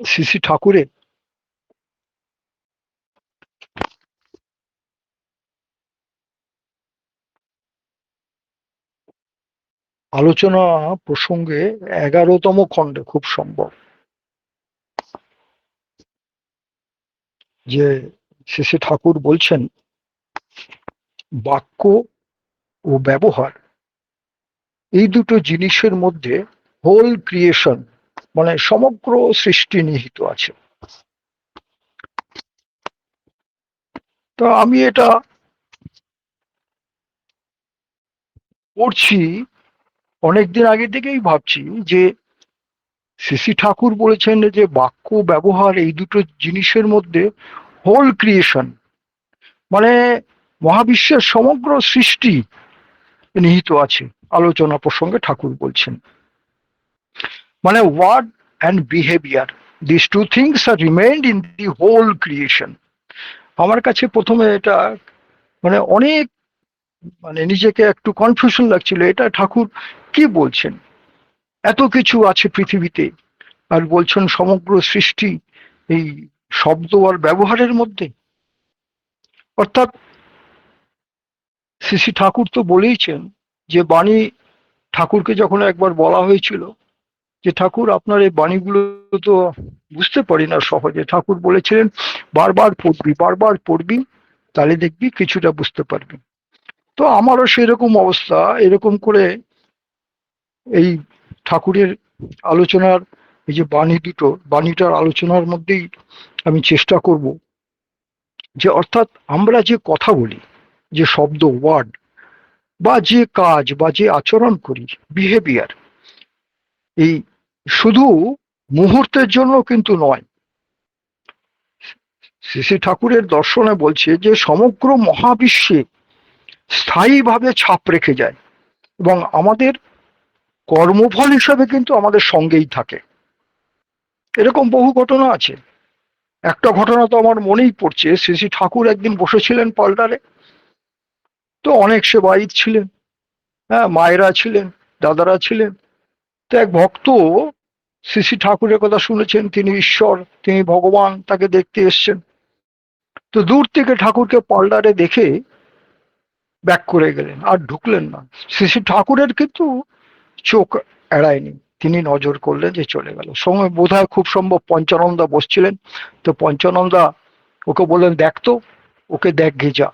শ্রী শ্রী ঠাকুরের আলোচনা প্রসঙ্গে 11তম খণ্ডে খুব সম্ভব যে শ্রী শ্রী ঠাকুর বলছেন বাক্য ও ব্যবহার এই দুটো জিনিসের মধ্যে হোল ক্রিয়েশন মানে সমগ্র সৃষ্টি নিহিত আছে। তো আমি এটা পড়ছি, অনেকদিন আগে থেকেই ভাবছি যে শ্রী শ্রী ঠাকুর বলেছেন যে বাক্য ব্যবহার এই দুটো জিনিসের মধ্যে হোল ক্রিয়েশন মানে মহাবিশ্বের সমগ্র সৃষ্টি নিহিত আছে। আলোচনা প্রসঙ্গে ঠাকুর বলছেন মানে word and behaviour, this two things are remained in the whole creation. আমার কাছে প্রথমে এটা মানে অনেক নিজেকে একটু কনফিউশন লাগছিল, এটা ঠাকুর কি বলছেন? এত কিছু আছে পৃথিবীতে আর বলছেন সমগ্র সৃষ্টি এই শব্দ আর ব্যবহারের মধ্যে। অর্থাৎ শ্রী শ্রী ঠাকুর তো বলেইছেন যে বাণী, ঠাকুরকে যখন একবার বলা হয়েছিল যে ঠাকুর আপনার এই বাণীগুলো তো বুঝতে পারি না সহজে, ঠাকুর বলেছিলেন বারবার পড়বি, বারবার পড়বি, তাহলে দেখবি কিছুটা বুঝতে পারবি। তো আমারও সেরকম অবস্থা, এরকম করে এই ঠাকুরের আলোচনার এই যে বাণী দুটো, বাণীটার আলোচনার মধ্যেই আমি চেষ্টা করব যে অর্থাৎ আমরা যে কথা বলি, যে শব্দ ওয়ার্ড বা যে কাজ বা যে আচরণ করি বিহেভিয়ার, এই শুধু মুহূর্তের জন্য কিন্তু নয়। শ্রী শ্রী ঠাকুরের দর্শনে বলছে যে সমগ্র মহাবিশ্বে স্থায়ীভাবে ছাপ রেখে যায় এবং আমাদের কর্মফল হিসাবে কিন্তু আমাদের সঙ্গেই থাকে। এরকম বহু ঘটনা আছে। একটা ঘটনা তো আমার মনেই পড়ছে, শ্রী শ্রী ঠাকুর একদিন বসেছিলেন পাল্টারে, তো অনেক সেবায়িত ছিলেন, হ্যাঁ, মায়েরা ছিলেন, দাদারা ছিলেন। তো এক ভক্ত শ্রী শ্রী ঠাকুরের কথা শুনেছেন, তিনি ঈশ্বর, তিনি ভগবান, তাকে দেখতে এসছেন। তো দূর থেকে ঠাকুরকে পার্লারে দেখে ব্যাক করে গেলেন, আর ঢুকলেন না। শ্রী শ্রী ঠাকুরের কিন্তু চোখ এড়ায়নি, তিনি নজর করলেন যে চলে গেল। সঙ্গে বোধহয় খুব সম্ভব পঞ্চানন্দা বসছিলেন। তো পঞ্চানন্দা ওকে বললেন দেখতো, ওকে দেখ গে যা।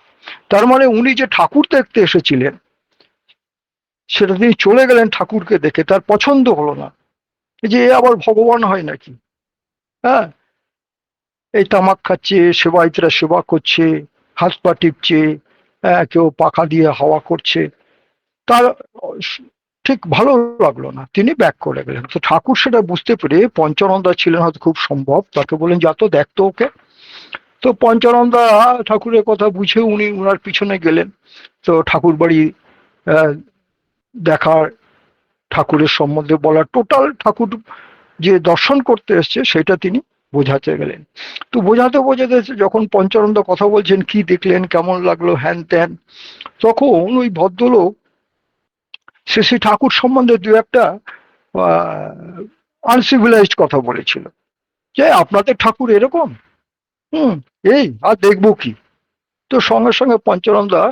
তার মানে উনি যে ঠাকুর দেখতে এসেছিলেন সেটা তিনি চলে গেলেন ঠাকুরকে দেখে, তার পছন্দ হলো না, যে এ আবার ভগবান হয় নাকি। হ্যাঁ, এই তামাক খাচ্ছে, সেবায়িতরা সেবা করছে, হাত পা টিপছে, কেউ পাখা দিয়ে হাওয়া করছে, তার ঠিক ভালো লাগলো না, তিনি ব্যাক করে গেলেন। তো ঠাকুর সেটা বুঝতে পেরে, পঞ্চানন্দা ছিলেন হয়তো খুব সম্ভব, তাকে বলেন যা তো দেখতো ওকে। তো পঞ্চানন্দা ঠাকুরের কথা বুঝে উনি উনার পিছনে গেলেন। তো ঠাকুর বাড়ি দেখার, ঠাকুরের সম্বন্ধে বলা, টোটাল ঠাকুর যে দর্শন করতে এসছে সেটা তিনি বোঝাতে গেলেন। তো বোঝাতে বোঝাতে যখন পঞ্চানন্দ কথা বলছেন কি দেখলেন, কেমন লাগলো, হ্যান ত্যান, তখন ওই ভদ্রলোক শ্রী শ্রী ঠাকুর সম্বন্ধে দু একটা আনসিভিলাইজড কথা বলেছিল, যে আপনাদের ঠাকুর এরকম, হুম, এই আর দেখবো কি। তো সঙ্গে সঙ্গে পঞ্চানন্দা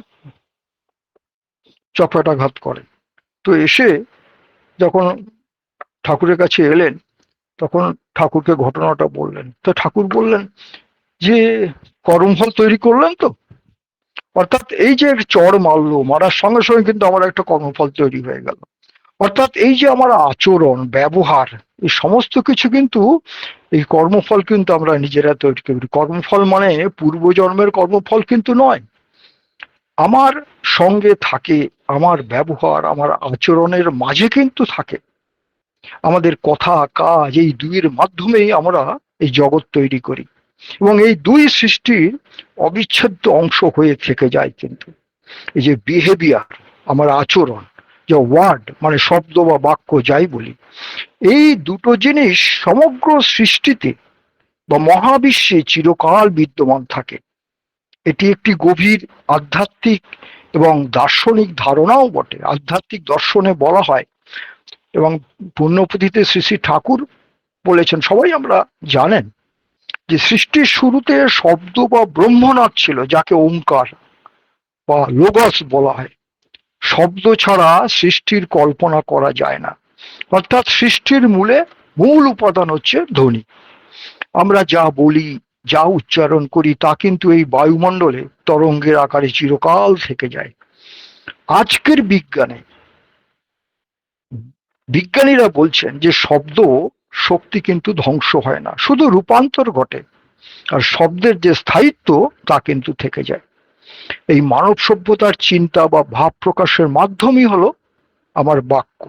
চপেটাঘাত করে। তো এসে যখন ঠাকুরের কাছে এলেন, তখন ঠাকুরকে ঘটনাটা বললেন। তো ঠাকুর বললেন যে কর্মফল তৈরি করলেন তো, অর্থাৎ এই যে চড় মারলো, মারার সঙ্গে সঙ্গে কিন্তু আমার একটা কর্মফল তৈরি হয়ে গেল। অর্থাৎ এই যে আমার আচরণ ব্যবহার, এই সমস্ত কিছু কিন্তু এই কর্মফল কিন্তু আমরা নিজেরা তৈরি করি। কর্মফল মানে পূর্বজন্মের কর্মফল কিন্তু নয়, আমার সঙ্গে থাকে, আমার ব্যবহার, আমার আচরণের মাঝে কিন্তু থাকে। আমাদের কথা কাজ এই দুইয়ের মাধ্যমেই আমরা এই জগৎ তৈরি করি এবং এই দুই সৃষ্টির অবিচ্ছেদ্য অংশ হয়ে থেকে যায়। কিন্তু এই যে বিহেভিয়ার, আমার আচরণ, যে ওয়ার্ড মানে শব্দ বা বাক্য যাই বলি, এই দুটো জিনিস সমগ্র সৃষ্টিতে বা মহাবিশ্বে চিরকাল বিদ্যমান থাকে। এটি একটি গভীর আধ্যাত্মিক এবং দার্শনিক ধারণাও বটে। আধ্যাত্মিক দর্শনে বলা হয় এবং পুণ্যপুঁথিতে শ্রী শ্রী ঠাকুর বলেছেন সবাই আমরা জানেন যে সৃষ্টির শুরুতে শব্দ বা ব্রহ্মনাদ ছিল, যাকে ওঙ্কার বা লোগস বলা হয়। শব্দ ছাড়া সৃষ্টির কল্পনা করা যায় না, অর্থাৎ সৃষ্টির মূল উপাদান হচ্ছে ধ্বনি। আমরা যা বলি, যা উচ্চারণ করি, তা কিন্তু এই বায়ুমণ্ডলে তরঙ্গের আকারে চিরকাল থেকে যায়। আজকের বিজ্ঞানীরা বলছেন যে শব্দ শক্তি কিন্তু ধ্বংস হয় না, শুধু রূপান্তর ঘটে। আর শব্দের যে স্থায়িত্ব তা কিন্তু থেকে যায়। এই মানব সভ্যতার চিন্তা বা ভাব প্রকাশের মাধ্যমই হলো আমার বাক্য।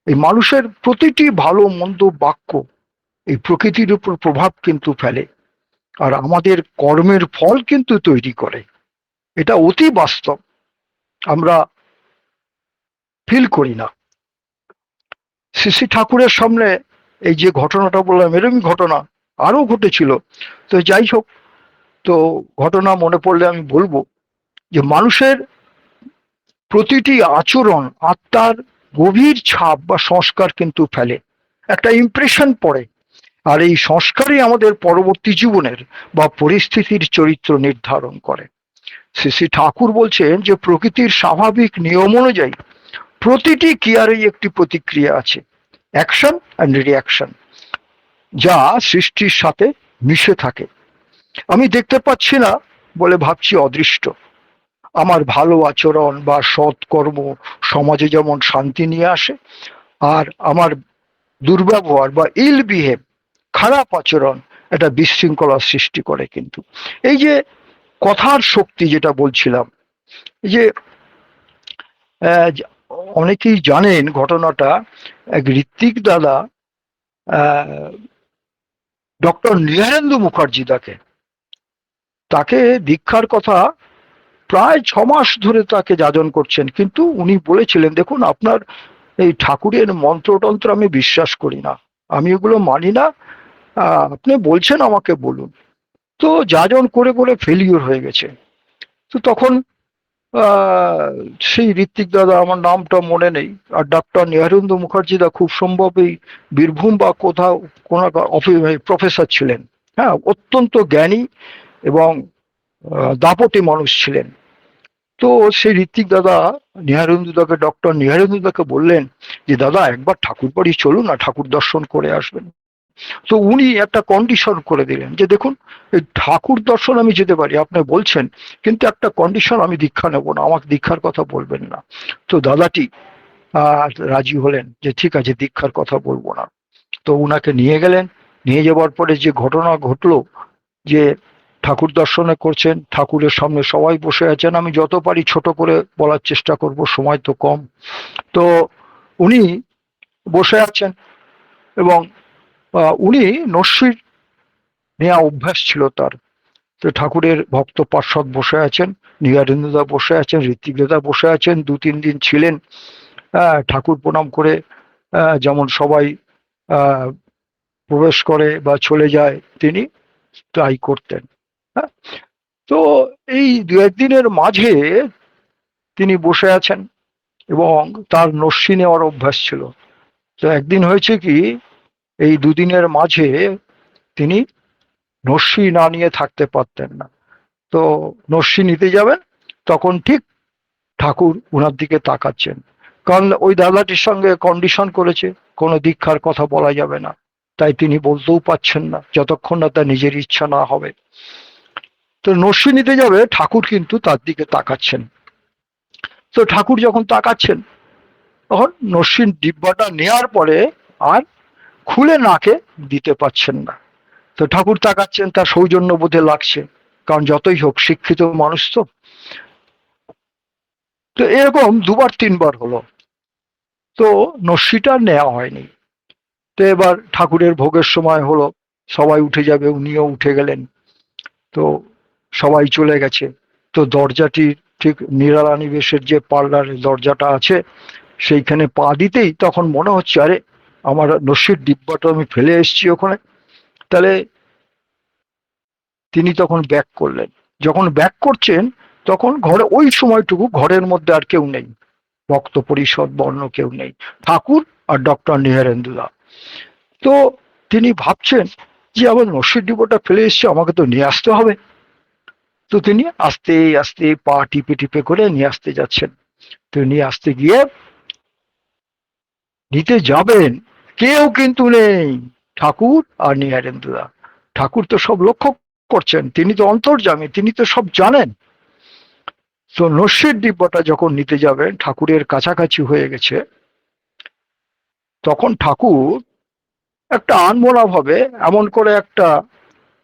এই মানুষের প্রতিটি ভালো মন্দ বাক্য এই প্রকৃতির উপর প্রভাব কিন্তু ফেলে, আর আমাদের কর্মের ফল কিন্তু তৈরি করে। এটা অতি বাস্তব, আমরা ফিল করি না। শ্রী ঠাকুরের সামনে এই যে ঘটনাটা বললাম, এরকমই ঘটনা আরো ঘটেছিল। তো যাই হোক, তো ঘটনা মনে পড়লে আমি বলবো যে মানুষের প্রতিটি আচরণ আত্মার গভীর ছাপ বা সংস্কার কিন্তু ফেলে, একটা ইমপ্রেশন পড়ে। আর এই সংস্কারই আমাদের পরবর্তী জীবনের বা পরিস্থিতির চরিত্র নির্ধারণ করে। শ্রী ঠাকুর বলছেন যে প্রকৃতির স্বাভাবিক নিয়ম অনুযায়ী প্রতিটি ক্রিয়ারই একটি প্রতিক্রিয়া আছে, অ্যাকশন অ্যান্ড রিয়াকশন, যা সৃষ্টির সাথে মিশে থাকে। আমি দেখতে পাচ্ছি না বলে ভাবছি অদৃষ্ট। আমার ভালো আচরণ বা সৎকর্ম সমাজে যেমন শান্তি নিয়ে আসে, আর আমার দুর্ব্যবহার বা ইল বিহেভ, খারাপ আচরণ, এটা বিশৃঙ্খলার সৃষ্টি করে। কিন্তু এই যে কথার শক্তি যেটা বলছিলাম, এই যে অনেকেই জানেন ঘটনাটা, এক ঋত্বিক দাদা ডক্টর নিহারেন্দু মুখার্জি তাকে দীক্ষার কথা প্রায় 6 মাস ধরে তাকে যাজন করছেন, কিন্তু উনি বলেছিলেন দেখুন আপনার এই ঠাকুরের মন্ত্রতন্ত্র আমি বিশ্বাস করি না, আমি এগুলো মানি না, আপনি বলছেন আমাকে বলুন। তো যাজন করে করে ফেলিওর হয়ে গেছে। তো তখন সেই ঋত্বিক দাদা, আমার নামটা মনে নেই, আর ডক্টর নিহারেন্দু মুখার্জি দা খুব সম্ভব এই বীরভূম বা কোথাও কোন প্রফেসর ছিলেন। হ্যাঁ, অত্যন্ত জ্ঞানী এবং দাপটে মানুষ ছিলেন। তো সেই ঋত্বিক দাদা ডক্টর নিহারেন্দুদাকে বললেন যে দাদা একবার ঠাকুর বাড়ি চলুন না, ঠাকুর দর্শন করে আসবেন। তো উনি একটা কন্ডিশন করে দিলেন যে দেখুন, এই ঠাকুর দর্শন আমি যেতে পারি, আপনি বলছেন, কিন্তু একটা কন্ডিশন, আমি দীক্ষা নেব না, আমাকে দীক্ষার কথা বলবেন না। তো দাদাটি রাজি হলেন যে ঠিক আছে, দীক্ষার কথা বলবো না। তো উনাকে নিয়ে গেলেন। নিয়ে যাওয়ার পরে যে ঘটনা ঘটলো, যে ঠাকুর দর্শনে করছেন, ঠাকুরের সামনে সবাই বসে আছেন, আমি যত পারি ছোট করে বলার চেষ্টা করব, সময় তো কম। তো উনি বসে আছেন এবং উনি নস্যির নেওয়া অভ্যাস ছিল তার। তো ঠাকুরের ভক্ত পার্ষদ বসে আছেন, নিহারেন্দুদা বসে আছেন, ঋত্বিক দাদা বসে আছেন, 2-3 দিন ছিলেন। ঠাকুর প্রণাম করে যেমন সবাই প্রবেশ করে বা চলে যায়, তিনি তাই করতেন। হ্যাঁ, তো এই 2-1 দিনের মাঝে তিনি বসে আছেন এবং তার নস্যি নেওয়ার অভ্যাস ছিল। তো একদিন হয়েছে কি, এই 2 দিনের মাঝে তিনি নস্যি না নিয়ে থাকতে পারতেন না। তো নস্যি নিতে যাবেন, তখন ঠিক ঠাকুর উনার দিকে তাকাচ্ছেন, কারণ ওই দাদাটির সঙ্গে কন্ডিশন করেছে কোনো দীক্ষার কথা বলা যাবে না, তাই তিনি বলতেও পাচ্ছেন না যতক্ষণ না তার নিজের ইচ্ছা না হবে। তো নস্যি নিতে যাবে, ঠাকুর কিন্তু তার দিকে তাকাচ্ছেন। তো ঠাকুর যখন তাকাচ্ছেন, তখন নস্যির ডিব্বাটা নেওয়ার পরে আর খুলে নাকে দিতে পারছেন না। তো ঠাকুর তাকাচ্ছেন, তার সৌজন্য বোধে লাগছে, কারণ যতই হোক শিক্ষিত মানুষ তো। তো এরকম 2-3 বার হলো, তো নস্যিটা নেওয়া হয়নি। তো এবার ঠাকুরের ভোগের সময় হলো, সবাই উঠে যাবে, উনিও উঠে গেলেন। তো সবাই চলে গেছে। তো দরজাটি ঠিক নিরালা নিবেশের যে পার্লারের দরজাটা আছে, সেইখানে পা দিতেই তখন মনে হচ্ছে আরে আমার নস্যির ডিব্বাটা আমি ফেলে এসেছি ওখানে। তাহলে তিনি তখন ব্যাক করলেন। যখন ব্যাক করছেন, তখন ঘরে ওই সময়টুকু ঘরের মধ্যে আর কেউ নেই, ভক্ত পরিষদ বর্ণ কেউ নেই, ঠাকুর আর ডক্টর নিহারেন্দুদা। তো তিনি ভাবছেন যে আমার নস্যের ডিব্বাটা ফেলে এসছে, আমাকে তো নিয়ে আসতে হবে। তো তিনি আস্তে আস্তে পা টিপে টিপে করে নিয়ে আসতে যাচ্ছেন। তো নিয়ে আসতে গিয়ে নিতে যাবেন, কেউ কিন্তু নেই, ঠাকুর আর নীহারেন্দুদা। ঠাকুর তো সব লক্ষ্য করছেন, তিনি তো অন্তর্যামী, তিনি তো সব জানেন। তো নস্যের ডিব্বাটা যখন নিতে যাবেন, ঠাকুরের কাছাকাছি হয়ে গেছে, তখন ঠাকুর একটা আনমনা ভাবে এমন করে একটা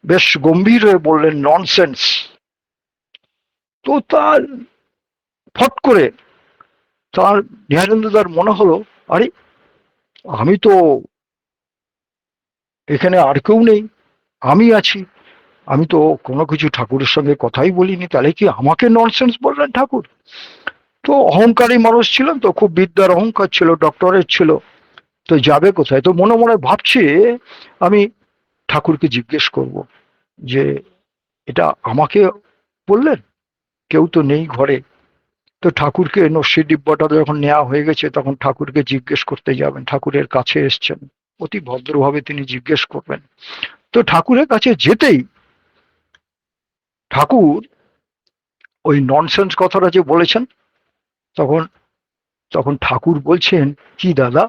বেশ গম্ভীর হয়ে বললেন, ননসেন্স। তো তার ফট করে তার নীহারেন্দুদার মনে হলো, আরে আমি তো এখানে আর কেউ নেই, আমি আছি, আমি তো কোনো কিছু ঠাকুরের সঙ্গে কথাই বলিনি, তাহলে কি আমাকে ননসেন্স বললেন ঠাকুর? তো অহংকারী মানুষ ছিলেন, তো খুব বিদ্যার অহংকার ছিল, ডক্টরেট ছিল, তো যাবে কোথায়? তো মনে মনে ভাবছে আমি ঠাকুরকে জিজ্ঞেস করব যে এটা আমাকে বললেন, কেউ তো নেই ঘরে। তো ঠাকুরকে নস্যি ডিব্বাটা যখন নেওয়া হয়ে গেছে, তখন ঠাকুরকে জিজ্ঞেস করতে যাবেন, ঠাকুরের কাছে এসছেন, অতি ভদ্রভাবে তিনি জিজ্ঞেস করবেন। তো ঠাকুরের কাছে যেতেই ঠাকুর ওই ননসেন্স কথাটা যে বলেছেন, তখন তখন ঠাকুর বলছেন, কি দাদা?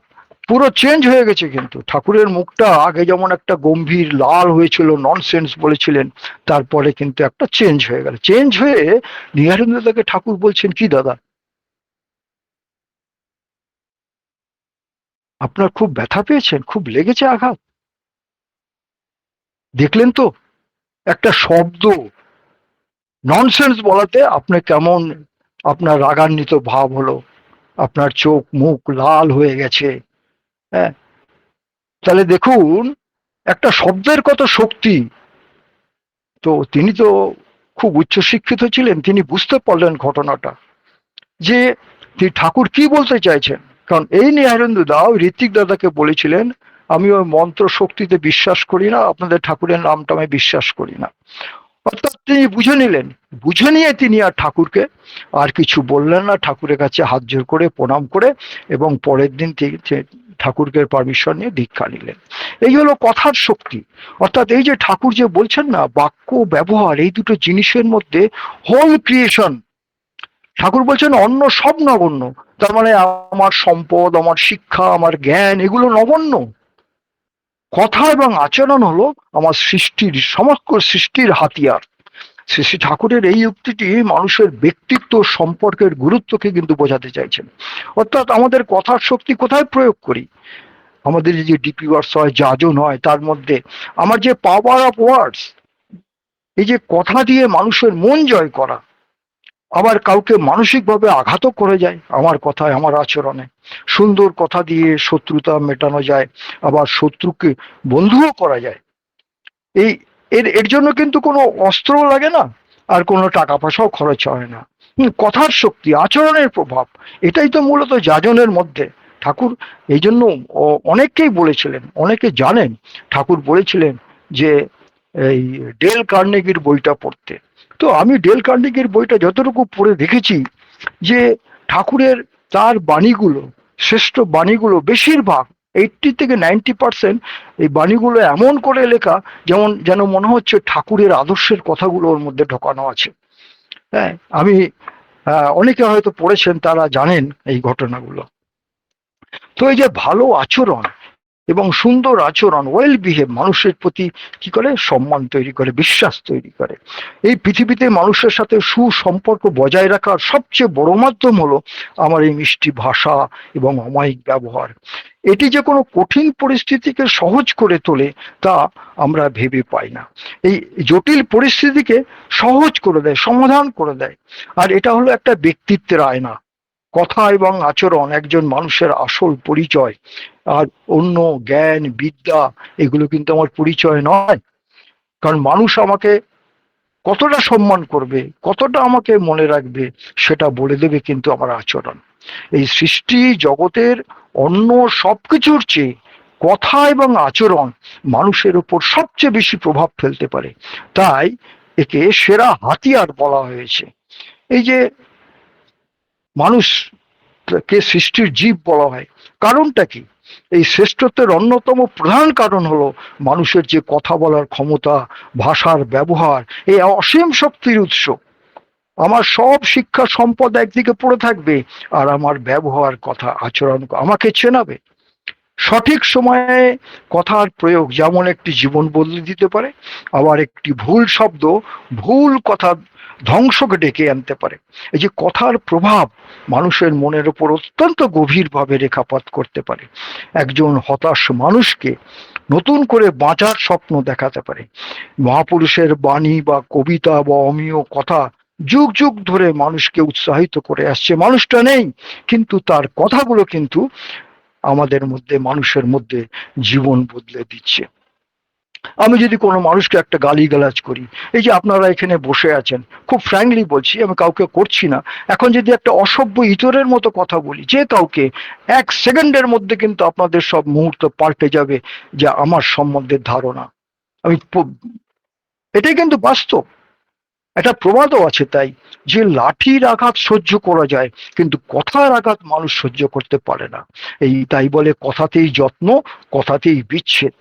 পুরো চেঞ্জ হয়ে গেছে, কিন্তু ঠাকুরের মুখটা আগে যেমন একটা গম্ভীর লাল হয়েছিল, ননসেন্স বলেছিলেন, তারপরে কিন্তু একটা চেঞ্জ হয়ে গেল। চেঞ্জ হয়ে নীহারেন্দ্রদাকে ঠাকুর বলছেন, কি দাদা, আপনার খুব ব্যথা পেয়েছেন, খুব লেগেছে আঘাত? দেখলেন তো একটা শব্দ ননসেন্স বলাতে আপনি কেমন, আপনার রাগান্বিত ভাব হলো, আপনার চোখ মুখ লাল হয়ে গেছে। হ্যাঁ, তাহলে দেখুন একটা শব্দের কত শক্তি। তো তিনি তো খুব উচ্চশিক্ষিত ছিলেন, তিনি বুঝতে পারলেন ঘটনাটা, যে ঠাকুর কি বলতে চাইছেন। কারণ এই নীহারেন্দু দা ওই ঋত্বিক দাদাকে বলেছিলেন, আমি ওই মন্ত্র শক্তিতে বিশ্বাস করি না, আপনাদের ঠাকুরের নামটা আমি বিশ্বাস করি না। অর্থাৎ তিনি বুঝে নিলেন, বুঝে নিয়ে তিনি আর ঠাকুরকে আর কিছু বললেন না, ঠাকুরের কাছে হাত জোর করে প্রণাম করে এবং পরের দিন ঠাকুরকে পারমিশন নিয়ে দীক্ষা নিলেন। এই হলো কথার শক্তি। অর্থাৎ এই যে ঠাকুর যে বলছেন না, বাক্য ব্যবহার এই দুটো জিনিসের মধ্যে হোল ক্রিয়েশন। ঠাকুর বলছেন অন্য সব নগণ্য, তার মানে আমার সম্পদ, আমার শিক্ষা, আমার জ্ঞান, এগুলো নগণ্য। কথা এবং আচরণ হলো আমার সৃষ্টির, সমগ্র সৃষ্টির হাতিয়ার। শ্রী শ্রী ঠাকুরের এই উক্তিটি মানুষের ব্যক্তিত্ব সম্পর্কের গুরুত্বকে কিন্তু বোঝাতে চাইছেন। অর্থাৎ আমাদের কথার শক্তি কোথায় প্রয়োগ করি? আমাদের যে ডিপি ওয়ার্ডস হয়, যাজন হয়, তার মধ্যে আমার যে পাওয়ার অফ ওয়ার্ডস, এই যে কথা দিয়ে মানুষের মন জয় করা, আবার কাউকে মানসিকভাবে আঘাতও করে যায় আমার কথায়, আমার আচরণে। সুন্দর কথা দিয়ে শত্রুতা মেটানো যায়, আবার শত্রুকে বন্ধুও করা যায়। এই এর এর জন্য কিন্তু কোনো অস্ত্রও লাগে না, আর কোনো টাকা পয়সাও খরচ হয় না। কথার শক্তি, আচরণের প্রভাব, এটাই তো মূলত যাজনের মধ্যে। ঠাকুর এই জন্য অনেককেই বলেছিলেন, অনেকে জানেন, ঠাকুর বলেছিলেন যে এই ডেল কার্নেগির বইটা পড়তে। তো আমি ডেল কার্নেগির বইটা যতটুকু পড়ে দেখেছি, যে ঠাকুরের তার বাণীগুলো, শ্রেষ্ঠ বাণীগুলো বেশিরভাগ 80 থেকে 90% এই বাণীগুলো এমন করে লেখা, যেমন যেন মনে হচ্ছে ঠাকুরের আদর্শের কথাগুলো ওর মধ্যে ঢোকানো আছে। হ্যাঁ, আমি অনেকে হয়তো পড়েছেন, তারা জানেন এই ঘটনাগুলো। তো এই যে ভালো আচরণ এবং সুন্দর আচরণ, ওয়েল বিহেভ, মানুষের প্রতি কি করে? সম্মান তৈরি করে, বিশ্বাস তৈরি করে। এই পৃথিবীতে মানুষের সাথে সুসম্পর্ক বজায় রাখার সবচেয়ে বড় মাধ্যম হলো আমার এই মিষ্টি ভাষা এবং অমায়িক ব্যবহার। এটি যে কোনো কঠিন পরিস্থিতিকে সহজ করে তোলে, তা আমরা ভেবে পাই না। এই জটিল পরিস্থিতিকে সহজ করে দেয়, সমাধান করে দেয়। আর এটা হলো একটা ব্যক্তিত্বের আয়না। কথা এবং আচরণ একজন মানুষের আসল পরিচয়। আর অন্য জ্ঞান বিদ্যা এগুলো কিন্তু আমার পরিচয় নয়। কারণ মানুষ আমাকে কতটা সম্মান করবে, কতটা আমাকে মনে রাখবে, সেটা বলে দেবে কিন্তু আমার আচরণ। এই সৃষ্টি জগতের অন্য সবকিছুর চেয়ে কথা এবং আচরণ মানুষের উপর সবচেয়ে বেশি প্রভাব ফেলতে পারে। তাই একে সেরা হাতিয়ার বলা হয়েছে। এই যে মানুষ কে সৃষ্টির জীব বলা হয়, কারণটা কি? এই শ্রেষ্ঠত্বের অন্যতম প্রধান কারণ হলো মানুষের যে কথা বলার ক্ষমতা, ভাষার ব্যবহার, এই অসীম শক্তির উৎস। আমার সব শিক্ষা সম্পদ একদিকে পড়ে থাকবে, আর আমার ব্যবহার, কথা, আচরণ আমাকে চেনাবে। সঠিক সময়ে কথার প্রয়োগ যেমন একটি জীবন বদলে দিতে পারে, আবার একটি ভুল শব্দ ভুল কথা ধ্বংসকে ডেকে আনতে পারে। এই যে কথার প্রভাব মানুষের মনের উপর অত্যন্ত গভীরভাবে রেখাপাত করতে পারে। একজন হতাশ মানুষকে নতুন করে বাঁচার স্বপ্ন দেখাতে পারে। মহাপুরুষের বাণী বা কবিতা বা অমীয় কথা যুগ যুগ ধরে মানুষকে উৎসাহিত করে আসছে। মানুষটা নেই, কিন্তু তার কথাগুলো কিন্তু আমাদের মধ্যে, মানুষের মধ্যে জীবন বদলে দিচ্ছে। আমি যদি কোনো মানুষকে একটা গালিগালাজ করি, এই যে আপনারা এখানে বসে আছেন, খুব ফ্র্যাঙ্কলি বলছি, আমি কাউকে করছি না, এখন যদি একটা অসভ্য ইতরের মতো কথা বলি যে কাউকে, 1 সেকেন্ডের মধ্যে কিন্তু আপনাদের সব মুহূর্ত পাল্টে যাবে যে আমার সম্বন্ধে ধারণা। আমি এটাই কিন্তু বাস্তব। একটা প্রবাদও আছে তাই, যে লাঠির আঘাত সহ্য করা যায়, কিন্তু কথার আঘাত মানুষ সহ্য করতে পারে না। এই তাই বলে কথাতেই যত্ন, কথাতেই বিচ্ছেদ।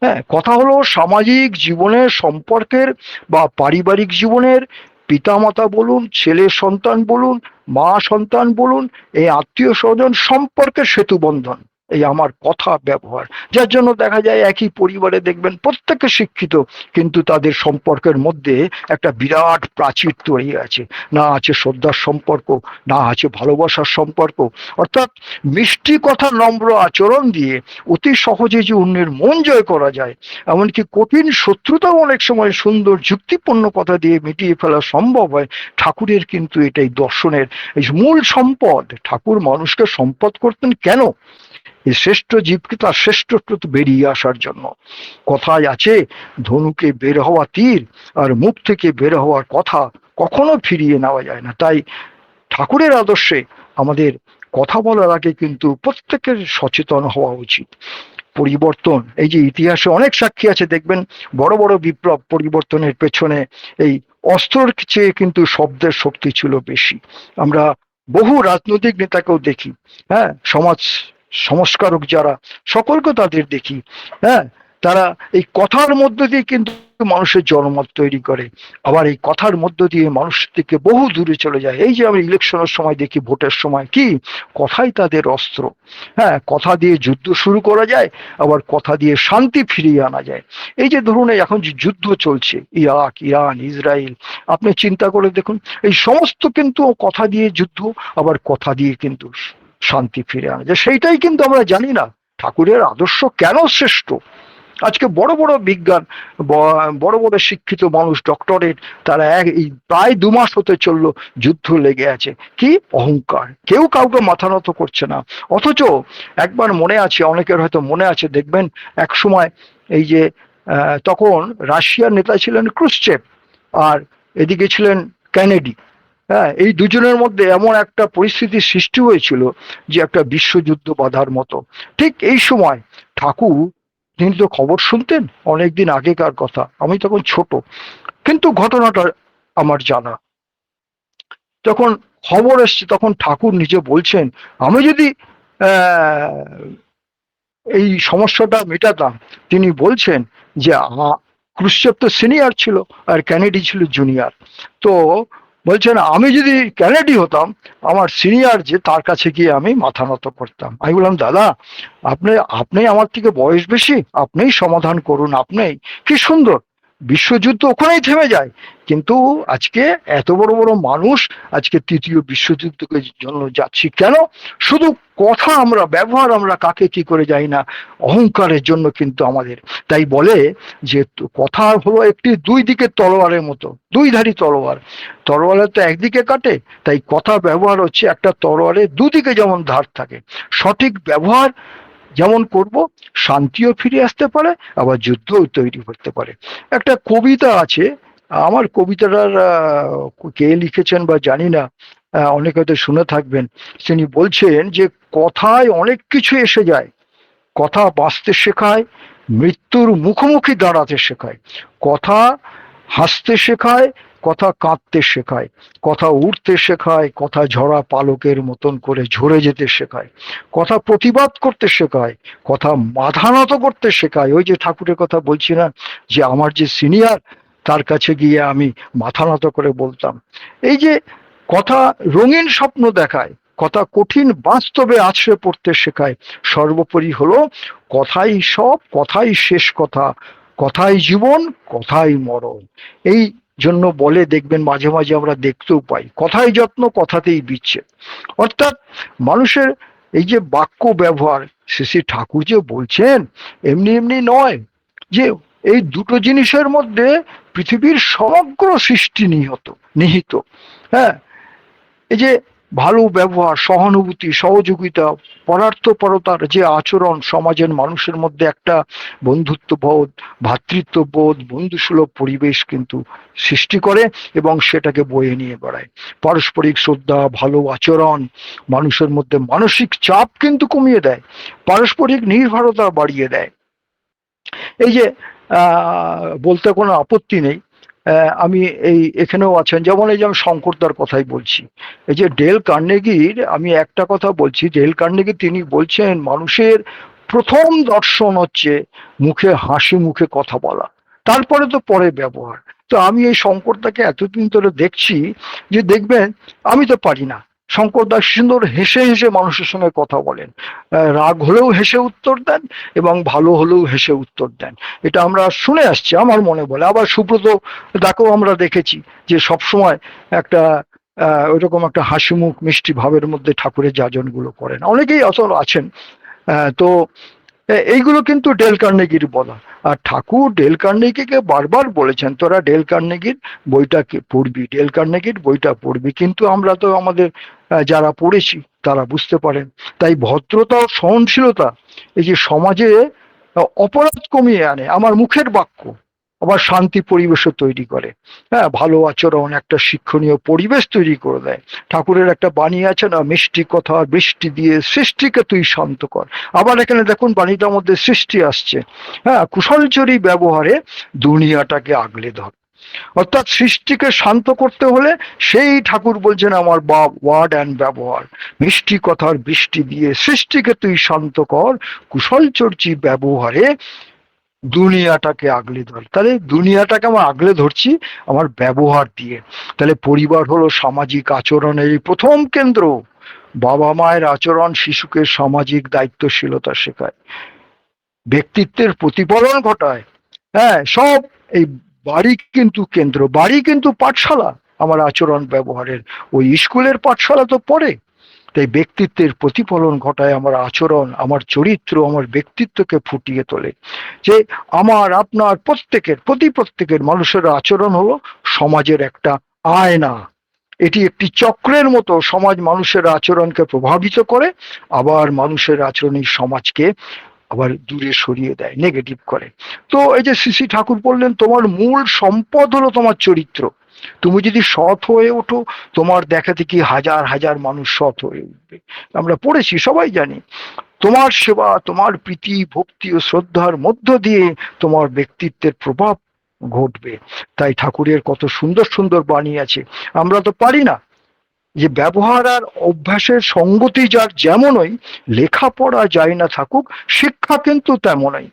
হ্যাঁ, কথা হলো সামাজিক জীবনের সম্পর্কের বা পারিবারিক জীবনের, পিতামাতা বলুন, ছেলে সন্তান বলুন, মা সন্তান বলুন, এই আত্মীয় স্বজন সম্পর্কের সেতু বন্ধন এই আমার কথা ব্যবহার। যার জন্য দেখা যায় একই পরিবারে দেখবেন প্রত্যেকে শিক্ষিত, কিন্তু তাদের সম্পর্কের মধ্যে একটা বিরাট প্রাচীর তৈরি আছে। না আছে শ্রদ্ধার সম্পর্ক, না আছে ভালোবাসার সম্পর্ক। অর্থাৎ মিষ্টি কথা, নম্র আচরণ দিয়ে অতি সহজে যে অন্যের মন জয় করা যায়, এমনকি কঠিন শত্রুতাও অনেক সময় সুন্দর যুক্তিপূর্ণ কথা দিয়ে মিটিয়ে ফেলা সম্ভব হয়। ঠাকুরের কিন্তু এটাই দর্শনের এই মূল সম্পদ। ঠাকুর মানুষকে সম্পদ করতেন কেন? এই শ্রেষ্ঠ জীবকে তার শ্রেষ্ঠত্ব বেরিয়ে আসার জন্য। কথায় আছে, ধনুকে বের হওয়া তীর আর মুখ থেকে বের হওয়ার কথা কখনো ফিরিয়ে নেওয়া যায় না। তাই ঠাকুরের আদর্শে আমাদের কথা বলার আগে কিন্তু প্রত্যেকের সচেতন হওয়া উচিত। পরিবর্তন, এই যে ইতিহাসে অনেক সাক্ষী আছে, দেখবেন বড় বড় বিপ্লব পরিবর্তনের পেছনে এই অস্ত্রের চেয়ে কিন্তু শব্দের শক্তি ছিল বেশি। আমরা বহু রাজনৈতিক নেতাকেও দেখি, হ্যাঁ, সমাজ সংস্কারক যারা, সকলকে তাদের দেখি, হ্যাঁ, তারা এই কথার মধ্য দিয়ে কিন্তু মানুষের জনমত তৈরি করে, আবার এই কথার মধ্য দিয়ে মানুষ থেকে বহু দূরে চলে যায়। এই যে আমি ইলেকশনের সময় দেখি, ভোটের সময় কি, কথাই তাদের অস্ত্র। হ্যাঁ, কথা দিয়ে যুদ্ধ শুরু করা যায়, আবার কথা দিয়ে শান্তি ফিরিয়ে আনা যায়। এই যে ধরুন এখন যে যুদ্ধ চলছে, ইরাক, ইরান, ইসরায়েল, আপনি চিন্তা করে দেখুন, এই সমস্ত কিন্তু কথা দিয়ে যুদ্ধ, আবার কথা দিয়ে কিন্তু শান্তি ফিরে আনা যায়। সেইটাই কিন্তু আমরা জানি না ঠাকুরের আদর্শ কেন শ্রেষ্ঠ। আজকে বড় বড় বিজ্ঞান, বড় বড় শিক্ষিত মানুষ, ডক্টরেট, তারা এই প্রায় 2 মাস হতে চললো যুদ্ধ লেগে আছে। কি অহংকার, কেউ কাউকে মাথা নত করছে না। অথচ একবার মনে আছে, অনেকের হয়তো মনে আছে, দেখবেন এক সময় এই যে তখন রাশিয়ার নেতা ছিলেন ক্রুশ্চেভ, আর এদিকে ছিলেন কেনেডি। হ্যাঁ, এই দুজনের মধ্যে এমন একটা পরিস্থিতির সৃষ্টি হয়েছিল যে একটা বিশ্বযুদ্ধ বাঁধার মতো। ঠিক এই সময় ঠাকুর, তিনি তো খবর শুনতেন, অনেকদিন আগেকার কথা, আমি তখন ছোট, কিন্তু ঘটনাটা আমার জানা। যখন খবর এসছে তখন ঠাকুর নিজে বলছেন, আমি যদি এই সমস্যাটা মেটাতাম, তিনি বলছেন যে ক্রুশ্চেভ তো সিনিয়র ছিল আর কেনেডি ছিল জুনিয়র, তো বলছেন আমি যদি কেনেডি হতাম, আমার সিনিয়র যে, তার কাছে গিয়ে আমি মাথা নত করতাম। আমি বললাম, দাদা, আপনি আপনি আমার থেকে বয়স বেশি, আপনিই সমাধান করুন। আপনি কি সুন্দর, বিশ্বযুদ্ধ ওখানেই থেমে যায়। কিন্তু আজকে এত বড় বড় মানুষ আজকে 3য় বিশ্বযুদ্ধের জন্য যাচ্ছি কেন? শুধু কথা আমরা ব্যবহার, আমরা কাকে কি করে যাই না, অহংকারের জন্য কিন্তু আমাদের। তাই বলে যে কথা হলো একটি 2 দিকের তলোয়ারের মতো, 2ধারী তলোয়ার। তলোয়ারের তো একদিকে কাটে, তাই কথা ব্যবহার হচ্ছে একটা তলোয়ারের 2দিকে যেমন ধার থাকে। সঠিক ব্যবহার যেমন করব, শান্তিও ফিরে আসতে পারে, আবার যুদ্ধও তৈরি করতে পারে। একটা কবিতা আছে, আমার কবিতাটার কে লিখেছেন বা জানি না, অনেকে হয়তো শুনে থাকবেন। তিনি বলছেন যে কথায় অনেক কিছু এসে যায়, কথা বাঁচতে শেখায়, মৃত্যুর মুখোমুখি দাঁড়াতে শেখায়, কথা হাসতে শেখায়, কথা কাঁদতে শেখায়, কথা উঠতে শেখায়, কথা ঝরা পালকের মতন করে ঝরে যেতে শেখায়, কথা প্রতিবাদ করতে শেখায়, কথা মাথা নত করতে শেখায়। ওই যে ঠাকুরের কথা বলছি না, যে আমার যে সিনিয়র, তার কাছে গিয়ে আমি মাথা নত করে বলতাম। এই যে কথা রঙিন স্বপ্ন দেখায়, কথা কঠিন বাস্তবে আছড়ে পড়তে শেখায়। সর্বোপরি হলো কথাই সব, কথাই শেষ কথা, কথাই জীবন, কথাই মরণ। এই জন্য বলে, দেখবেন মাঝে মাঝে আমরা দেখতেও পাই, কথাই যত্ন কথাতেই বিচ্ছেদ। অর্থাৎ মানুষের এই যে বাক্য ব্যবহার, শ্রী ঠাকুর যে বলছেন এমনি এমনি নয়, যে এই দুটো জিনিসের মধ্যে পৃথিবীর সমগ্র সৃষ্টি নিহিত। হ্যাঁ, এই যে ভালো ব্যবহার, সহানুভূতি, সহযোগিতা, পরার্থপরতার যে আচরণ সমাজের মানুষের মধ্যে একটা বন্ধুত্ববোধ, ভ্রাতৃত্ববোধ, বন্ধুসুলভ পরিবেশ কিন্তু সৃষ্টি করে এবং সেটাকে বয়ে নিয়ে বেড়ায়। পারস্পরিক শ্রদ্ধা, ভালো আচরণ মানুষের মধ্যে মানসিক চাপ কিন্তু কমিয়ে দেয়, পারস্পরিক নির্ভরতা বাড়িয়ে দেয়। এই যে বলতে কোনো আপত্তি নেই, আমি এই এখানেও আছেন, যেমন এই যে আমি শঙ্করদার কথাই বলছি, এই যে ডেল কার্নেগির, আমি একটা কথা বলছি, ডেল কার্নেগি তিনি বলছেন মানুষের প্রথম দর্শন হচ্ছে মুখে হাসি মুখে কথা বলা, তারপরে তো পরে ব্যবহার। তো আমি এই শঙ্করদাকে এতদিন ধরে দেখছি, যে দেখবেন আমি তো পারি না, শঙ্করদা সুন্দর হেসে হেসে মানুষের সঙ্গে কথা বলেন, রাগ হলেও হেসে উত্তর দেন এবং ভালো হলেও হেসে উত্তর দেন। এটা আমরা শুনে আসছি, আমার মনে বলে। আবার সুব্রত তাকেও আমরা দেখেছি যে সবসময় একটা ওইরকম একটা হাসি মুখ মিষ্টি ভাবের মধ্যে ঠাকুরের যাজন গুলো করেন, অনেকেই আসল আছেন। তো এইগুলো কিন্তু ডেল কার্নেগির বলা। আর ঠাকুর ডেল কার্নেগিকে বারবার বলেছেন, তোরা ডেল কার্নেগির বইটা পড়বি, ডেল কার্নেগির বইটা পড়বি। কিন্তু আমরা তো আমাদের যারা পড়েছি তারা বুঝতে পারেন। তাই ভদ্রতা ও সহনশীলতা এই যে সমাজে অপরাধ কমিয়ে আনে, আমার মুখের বাক্য আবার শান্তি পরিবেশও তৈরি করে। হ্যাঁ, ভালো আচরণ একটা শিক্ষণীয় পরিবেশ তৈরি করে দেয়। ঠাকুরের একটা বাণী আছে না, মিষ্টি কথা বৃষ্টি দিয়ে সৃষ্টিকে তুই শান্ত কর। আবার এখানে দেখুন বাণীটার মধ্যে সৃষ্টি আসছে। হ্যাঁ, কুশলচরী ব্যবহারে দুনিয়াটাকে আগলে ধর। অর্থাৎ সৃষ্টিকে শান্ত করতে হলে সেই ঠাকুর বলছেন আমার ওয়ার্ড অ্যান্ড ব্যবহার, মিষ্টি কথার বৃষ্টি দিয়ে সৃষ্টিকে তুই শান্ত কর, কুশলচর্চী ব্যবহারে দুনিয়াটাকে আগলে ধর। তাহলে দুনিয়াটাকে আমরা আগলে ধরছি আমার ব্যবহার দিয়ে। তাহলে পরিবার হলো সামাজিক আচরণের প্রথম কেন্দ্র। বাবা মায়ের আচরণ শিশুকে সামাজিক দায়িত্বশীলতা শেখায়, ব্যক্তিত্বের প্রতিফলন ঘটায়। হ্যাঁ, সব এই বাড়ি কিন্তু কেন্দ্র, বাড়ি কিন্তু পাঠশালা আমার আচরণ ব্যবহারের। ওই স্কুলের পাঠশালা তো পড়ে। তাই ব্যক্তিত্বের প্রতিফলন ঘটায় আমার আচরণ, আমার চরিত্র, আমার ব্যক্তিত্বকে ফুটিয়ে তোলে। যে আমার আপনার প্রত্যেকের মানুষের আচরণ হলো সমাজের একটা আয়না। এটি একটি চক্রের মতো, সমাজ মানুষের আচরণকে প্রভাবিত করে, আবার মানুষের আচরণই সমাজকে আবার দূরে সরিয়ে দেয়, নেগেটিভ করে। তো এই যে শ্রী ঠাকুর বললেন তোমার মূল সম্পদ হলো তোমার চরিত্র। তুমি যদি সৎ হয়ে ওঠো, তোমার দেখা দেখি হাজার হাজার মানুষ সৎ হয়ে উঠবে। আমরা পড়েছি, সবাই জানি। তোমার সেবা, তোমার প্রীতি ভক্তি ও শ্রদ্ধার মধ্য দিয়ে তোমার ব্যক্তিত্বের প্রভাব ঘটবে। তাই ঠাকুরের কত সুন্দর সুন্দর বাণী আছে, আমরা তো পারি না। যে ব্যবহার আর অভ্যাসের সঙ্গতি যার যেমনই, লেখাপড়া যায় না থাকুক, শিক্ষা কিন্তু তেমনই।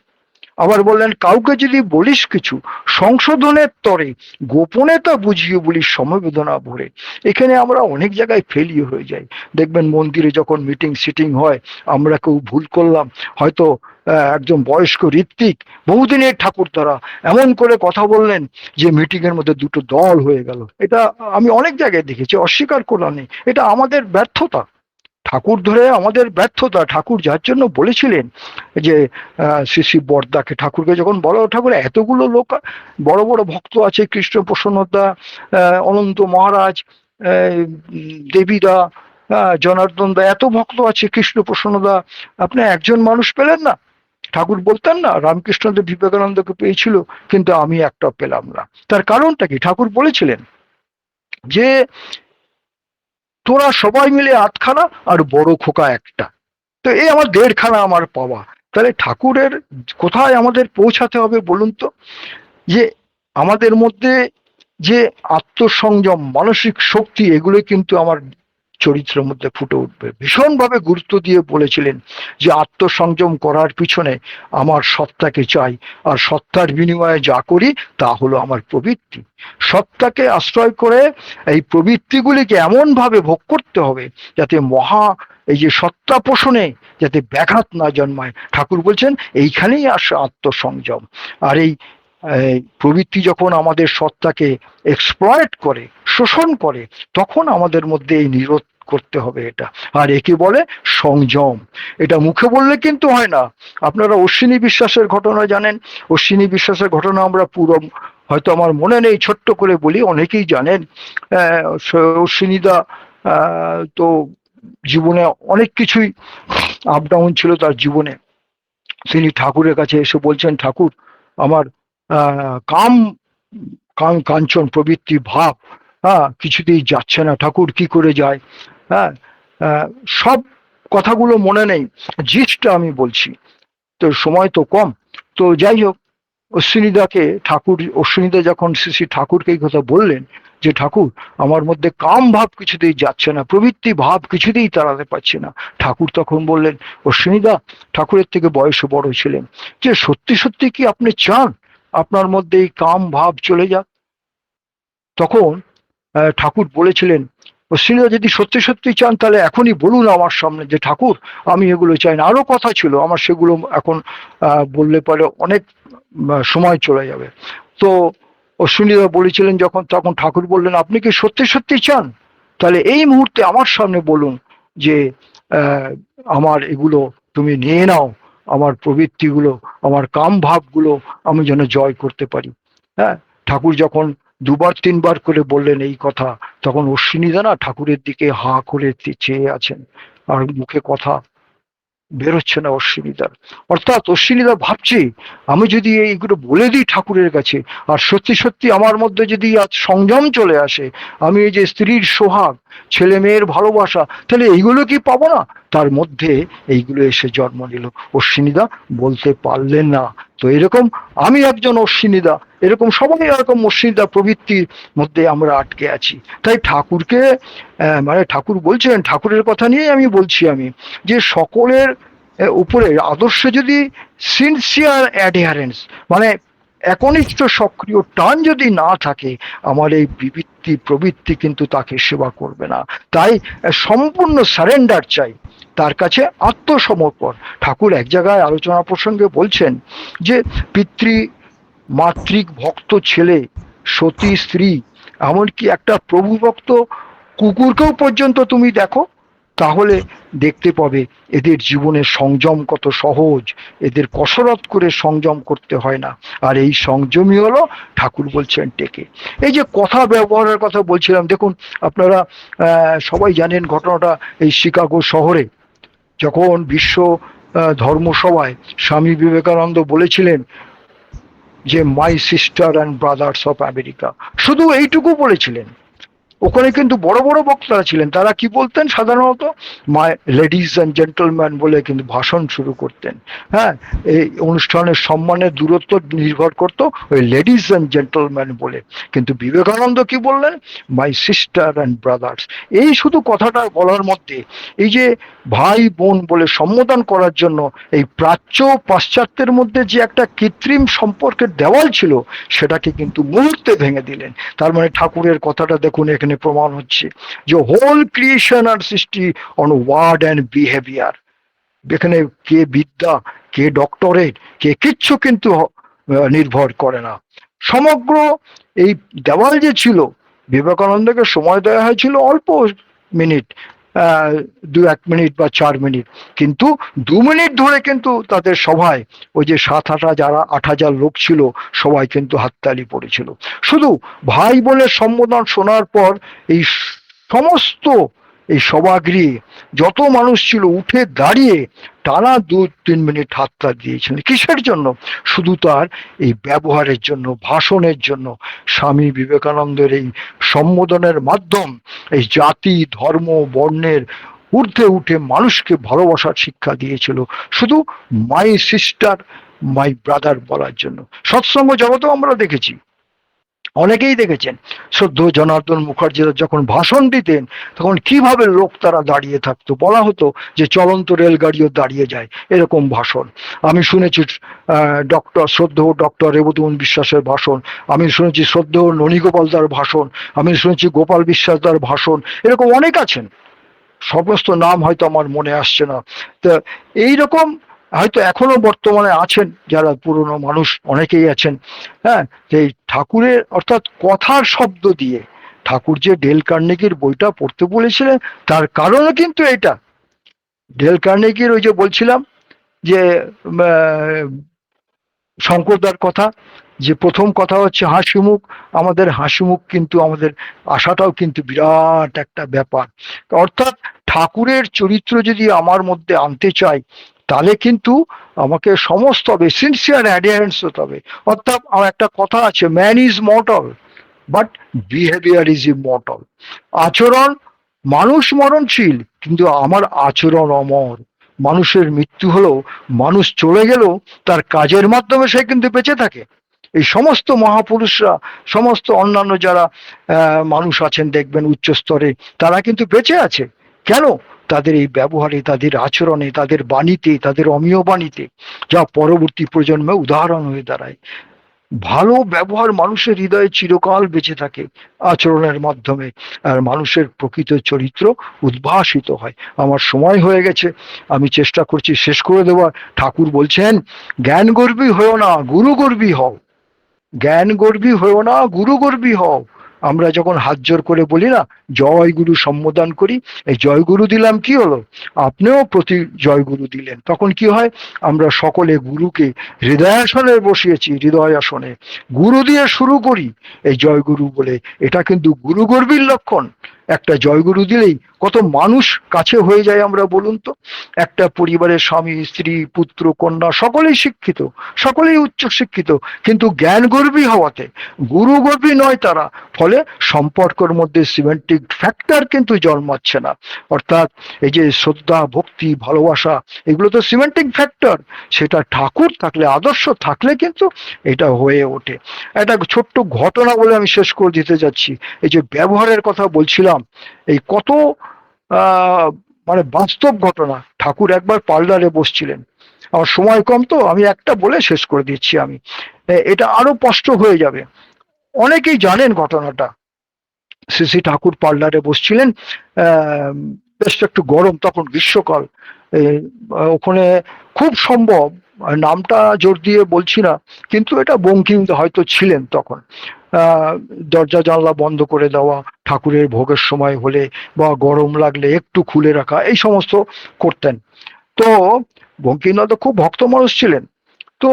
আবার বললেন কাউকে যদি বলিস কিছু সংশোধনের তরে, গোপনে তা বুঝিয়ে বলিস সমবেদনা ভরে। এখানে আমরা অনেক জায়গায় ফেলিও হয়ে যাই। দেখবেন মন্দিরে যখন মিটিং সিটিং হয়, আমরা কেউ ভুল করলাম, হয়তো একজন বয়স্ক ঋত্বিক বহুদিনের ঠাকুর দ্বারা এমন করে কথা বললেন যে মিটিং এর মধ্যে দুটো দল হয়ে গেল। এটা আমি অনেক জায়গায় দেখেছি, অস্বীকার করলাম নেই, এটা আমাদের ব্যর্থতা, ঠাকুর ধরে আমাদের ব্যর্থতা। ঠাকুর যার জন্য বলেছিলেন যে শ্রী শ্রী বরদাকে, ঠাকুরকে যখন বলো ঠাকুর এতগুলো লোক বড় বড় ভক্ত আছে, কৃষ্ণ প্রসন্নদা, অনন্ত মহারাজ, দেবীদা, জনার্দন দা, এত ভক্ত আছে, কৃষ্ণ প্রসন্নদা, আপনি একজন মানুষ পেলেন না? ঠাকুর বলতেন না রামকৃষ্ণদেব বিবেকানন্দকে পেয়েছিল, কিন্তু আমি একটা পেলাম না। তার কারণটা কি? ঠাকুর বলেছিলেন যে তোরা সবাই মিলে আটখানা আর বড় খোকা একটা, তো এই আমার দেড়খানা আমার পাওয়া। তাহলে ঠাকুরের কোথায় আমাদের পৌঁছাতে হবে বলুন তো? যে আমাদের মধ্যে যে আত্মসংযম, মানসিক শক্তি, এগুলো কিন্তু আমার চরিত্রের মধ্যে ফুটে উঠবে। ভীষণভাবে গুরুত্ব দিয়ে বলেছিলেন যে আত্মসংযম করার পিছনে আমার সত্তাকে চাই, আর সত্তার বিনিময়ে যা করি তা হলো আমার প্রবৃত্তি। সত্তাকে আশ্রয় করে এই প্রবৃত্তিগুলিকে এমন ভাবে ভোগ করতে হবে যাতে এই যে সত্তা পোষণে যাতে ব্যাঘাত না জন্মায়। ঠাকুর বলছেন এইখানেই আসে আত্মসংযম। আর এই প্রবৃত্তি যখন আমাদের সত্তাকে এক্সপ্লয়েট করে, শোষণ করে, তখন আমাদের মধ্যে এই নিরোধ করতে হবে এটা। আর একে বলে সংযম। এটা মুখে বললে কিন্তু হয় না। আপনারা অশ্বিনী বিশ্বাসের ঘটনা জানেন। অশ্বিনী বিশ্বাসের ঘটনা আমরা পুরো, হয়তো আমার মনে নেই, ছোট্ট করে বলি, অনেকেই জানেন। অশ্বিনীদা তো জীবনে অনেক কিছুই আপ ডাউন ছিল তার জীবনে। তিনি ঠাকুরের কাছে এসে বলছেন, ঠাকুর, আমার কাম কাঞ্চন প্রবৃত্তি ভাব কিছুতেই যাচ্ছে না, ঠাকুর কি করে যায়। হ্যাঁ, সব কথাগুলো মনে নেই, জিস্টটা আমি বলছি, তো সময় তো কম। তো যাই হোক, অশ্বিনীদা যখন শ্রী ঠাকুরকে এই কথা বললেন যে ঠাকুর, আমার মধ্যে কাম ভাব কিছুতেই যাচ্ছে না, প্রবৃত্তি ভাব কিছুতেই তাড়াতে পারছি না। ঠাকুর তখন বললেন, অশ্বিনীদা ঠাকুরের থেকে বয়সে বড় ছিলেন, যে সত্যি সত্যি কি আপনি চান আপনার মধ্যে এই কাম ভাব চলে যাক? তখন ঠাকুর বলেছিলেন, অশ্বিনীদা যদি সত্যি সত্যি চান তাহলে এখনই বলুন আমার সামনে যে ঠাকুর, আমি এগুলো চাই না। আরো কথা ছিল আমার, সেগুলো এখন বললে পরে অনেক সময় চলে যাবে। তো অশ্বিনীদা বলেছিলেন যখন, তখন ঠাকুর বললেন, আপনি কি সত্যি সত্যি চান? তাহলে এই মুহূর্তে আমার সামনে বলুন যে আহ, আমার এগুলো তুমি নিয়ে নাও, আমার প্রবৃত্তিগুলো, আমার কাম ভাবগুলো আমি যেন জয় করতে পারি। হ্যাঁ, ঠাকুর যখন দুবার তিনবার করে বললেন এই কথা, তখন অশ্বিনীদা না ঠাকুরের দিকে হা করে চেয়ে আছেন, আর মুখে কথা বেরোচ্ছে না অশ্বিনীদার। অর্থাৎ অশ্বিনীদা ভাবছে, আমি যদি এইগুলো বলে দিই ঠাকুরের কাছে, আর সত্যি সত্যি আমার মধ্যে যদি আজ সংযম চলে আসে, আমি এই যে স্ত্রীর সোহাগ, ছেলে মেয়ের ভালোবাসা, তাহলে এইগুলো কি পাবো না? তার মধ্যে এইগুলো এসে জন্ম নিল। অশ্বিনীদা বলতে পারলেন না। তো এরকম আমি একজন অশ্বিনীদা, এরকম সবাই এরকম অশ্বিনীদা প্রবৃত্তির মধ্যে আমরা আটকে আছি। তাই ঠাকুরকে মানে ঠাকুর বলছেন, ঠাকুরের কথা নিয়ে আমি বলছি, আমি যে সকলের উপরে আদর্শে যদি সিনসিয়ার অ্যাডহারেন্স, মানে একনিষ্ঠ সক্রিয় টান যদি না থাকে, আমার এই বিবৃত্তি প্রবৃত্তি কিন্তু তাকে সেবা করবে না। তাই সম্পূর্ণ সারেন্ডার চাই, তার কাছে আত্মসমর্পণ। ঠাকুর এক জায়গায় আলোচনা প্রসঙ্গে বলছেন যে পিতৃ মাতৃক ভক্ত ছেলে, সতী স্ত্রী, এমনকি একটা প্রভুভক্ত কুকুরকেও পর্যন্ত তুমি দেখো, তাহলে দেখতে পাবে এদের জীবনের সংযম কত সহজ। এদের কসরত করে সংযম করতে হয় না। আর এই সংযমই হলো, ঠাকুর বলছেন, টেকে। এই যে কথা ব্যবহারের কথা বলছিলাম, দেখুন আপনারা সবাই জানেন ঘটনাটা। এই শিকাগো শহরে যখন বিশ্ব ধর্মসভায় স্বামী বিবেকানন্দ বলেছিলেন যে my sister and brothers of America, শুধু এইটুকু বলেছিলেন। ওখানে কিন্তু বড় বড় বক্তারা ছিলেন, তারা কি বলতেন সাধারণত, মাই লেডিজ অ্যান্ড জেন্টলম্যান বলে কিন্তু ভাষণ শুরু করতেন। হ্যাঁ, এই অনুষ্ঠানের সম্মানের দূরত্ব নির্ভর করত ওই লেডিজ অ্যান্ড জেন্টলম্যান বলে। কিন্তু বিবেকানন্দ কি বললেন, মাই সিস্টার অ্যান্ড ব্রাদার্স। এই শুধু কথাটা বলার মধ্যে, এই যে ভাই বোন বলে সম্বোধন করার জন্য এই প্রাচ্য পাশ্চাত্যের মধ্যে যে একটা কৃত্রিম সম্পর্কের দেওয়াল ছিল, সেটাকে কিন্তু মুহূর্তে ভেঙে দিলেন। তার মানে ঠাকুরের কথাটা দেখুন এখানে প্রমাণ হচ্ছে যে হোল ক্রিয়েশন আর সৃষ্টি অন ওয়ার্ড অ্যান্ড বিহেভিয়ার। এখানে কে বিদ্যা, কে ডক্টরেট, কে কিচ্ছু কিন্তু নির্ভর করে না। সমগ্র এই দেওয়াল যে ছিল, বিবেকানন্দকে সময় দেওয়া হয়েছিল অল্প মিনিট, 2-1 মিনিট বা 4 মিনিট, কিন্তু 2 মিনিট ধরে কিন্তু তাদের সভায় ওই যে 7-8 যারা 8,000 লোক ছিল, সবাই কিন্তু হাততালি পড়েছিল। শুধু ভাই বোনের সম্বোধন শোনার পর এই সমস্ত এই সভাগৃহে যত মানুষ ছিল উঠে দাঁড়িয়ে টানা 2-3 মিনিট হাততালি দিয়েছিলেন। কিসের জন্য? শুধু তার এই ব্যবহারের জন্য, ভাষণের জন্য। স্বামী বিবেকানন্দের এই সম্বোধনের মাধ্যম এই জাতি ধর্ম বর্ণের ঊর্ধ্বে উঠে মানুষকে ভালোবাসার শিক্ষা দিয়েছিল, শুধু মাই সিস্টার মাই ব্রাদার বলার জন্য। সৎসঙ্গ জগতেও আমরা দেখেছি অনেকেই দেখেছেন শ্রদ্ধেয় জনার্দন মুখার্জিরা যখন ভাষণ দিতেন তখন কিভাবে লোক তারা দাঁড়িয়ে থাকতো, বলা হতো যে চলন্ত রেলগাড়িও দাঁড়িয়ে যায়, এরকম ভাষণ। আমি শুনেছি শ্রদ্ধেয় ডক্টর রেবতমন বিশ্বাসের ভাষণ, আমি শুনেছি শ্রদ্ধেয় ননীগোপাল দার ভাষণ, আমি শুনেছি গোপাল বিশ্বাস দার ভাষণ, এরকম অনেক আছেন, সমস্ত নাম হয়তো আমার মনে আসছে না। তো এইরকম হয়তো এখনো বর্তমানে আছেন যারা পুরনো মানুষ, অনেকেই আছেন। হ্যাঁ, এই ঠাকুরের অর্থাৎ কথার শব্দ দিয়ে ঠাকুর যে ডেল কার্নেগির বইটা পড়তে বলেছিলেন তার কারণও কিন্তু এটা। ডেল কার্নেগির ওই যে বলছিলাম যে শঙ্করদার কথা, যে প্রথম কথা হচ্ছে হাসি মুখ, আমাদের হাসি মুখ কিন্তু আমাদের আশাটাও কিন্তু বিরাট একটা ব্যাপার। অর্থাৎ ঠাকুরের চরিত্র যদি আমার মধ্যে আনতে চাই তাহলে কিন্তু আমাকে সমস্ত হবে সিনসিয়ার অ্যাডিয়ারেন্স হতে হবে। অর্থাৎ আমার একটা কথা আছে, man is mortal but behaviour is immortal. আচরণ, মানুষ মরণশীল কিন্তু আমার আচরণ অমর। মানুষের মৃত্যু হলেও, মানুষ চলে গেলেও তার কাজের মাধ্যমে সে কিন্তু বেঁচে থাকে। এই সমস্ত মহাপুরুষরা, সমস্ত অন্যান্য যারা মানুষ আছেন দেখবেন উচ্চ স্তরে, তারা কিন্তু বেঁচে আছে কেন? তাদের এই ব্যবহারে, তাদের আচরণে, তাদের বাণীতে, তাদের অমীয় বাণীতে, যা পরবর্তী প্রজন্মে উদাহরণ হয়ে দাঁড়ায়। ভালো ব্যবহার মানুষের হৃদয়ে চিরকাল বেঁচে থাকে আচরণের মাধ্যমে, আর মানুষের প্রকৃত চরিত্র উদ্ভাসিত হয়। আমার সময় হয়ে গেছে, আমি চেষ্টা করছি শেষ করে দেওয়ার। ঠাকুর বলছেন, জ্ঞান গর্বী হও না, গুরু গর্বী হও। জ্ঞান গর্বী হও না, গুরু গর্বী হও। আমরা যখন হাত জোর করে বলি না জয় গুরু সম্বোধন করি, এই জয় গুরু দিলাম কি হলো, আপনিও প্রতি জয় গুরু দিলেন, তখন কি হয়? আমরা সকলে গুরুকে হৃদয়াসনে বসিয়েছি, হৃদয় আসনে গুরু দিয়ে শুরু করি এই জয় গুরু বলে। এটা কিন্তু গুরু গর্বীর লক্ষণ। একটা জয়গুরু দিলেই কত মানুষ কাছে হয়ে যায় আমরা বলুন তো। একটা পরিবারের স্বামী স্ত্রী পুত্র কন্যা সকলেই শিক্ষিত, সকলেই উচ্চ শিক্ষিত, কিন্তু জ্ঞান গর্বী হওয়াতে গুরু গর্বী নয় তারা, ফলে সম্পর্কের মধ্যে সিমেন্টিক ফ্যাক্টর কিন্তু জন্মাচ্ছে না। অর্থাৎ এই যে শ্রদ্ধা ভক্তি ভালোবাসা, এগুলো তো সিমেন্টিক ফ্যাক্টর, সেটা ঠাকুর থাকলে, আদর্শ থাকলে কিন্তু এটা হয়ে ওঠে। একটা ছোট্ট ঘটনা বলে আমি শেষ করে দিতে যাচ্ছি। এই যে ব্যবহারের কথা বলছিলাম, এই কত আহ মানে বাস্তব ঘটনা। ঠাকুর একবার পার্লারে বসছিলেন, আমার সময় কম তো আমি একটা বলে শেষ করে দিচ্ছি। আমি এটা আরো স্পষ্ট হয়ে যাবে, অনেকেই জানেন ঘটনাটা। শ্রী শ্রী ঠাকুর পার্লারে বসছিলেন, আহ বেশ একটু গরম, তখন গ্রীষ্মকাল। ওখানে খুব সম্ভব, নামটা জোর দিয়ে বলছি না, কিন্তু এটা বঙ্কিম হয়তো ছিলেন তখন। দরজা জানলা বন্ধ করে দেওয়া, ঠাকুরের ভোগের সময় হলে বা গরম লাগলে একটু খুলে রাখা, এই সমস্ত করতেন। তো বঙ্কিমনাথ খুব ভক্ত মানুষ ছিলেন। তো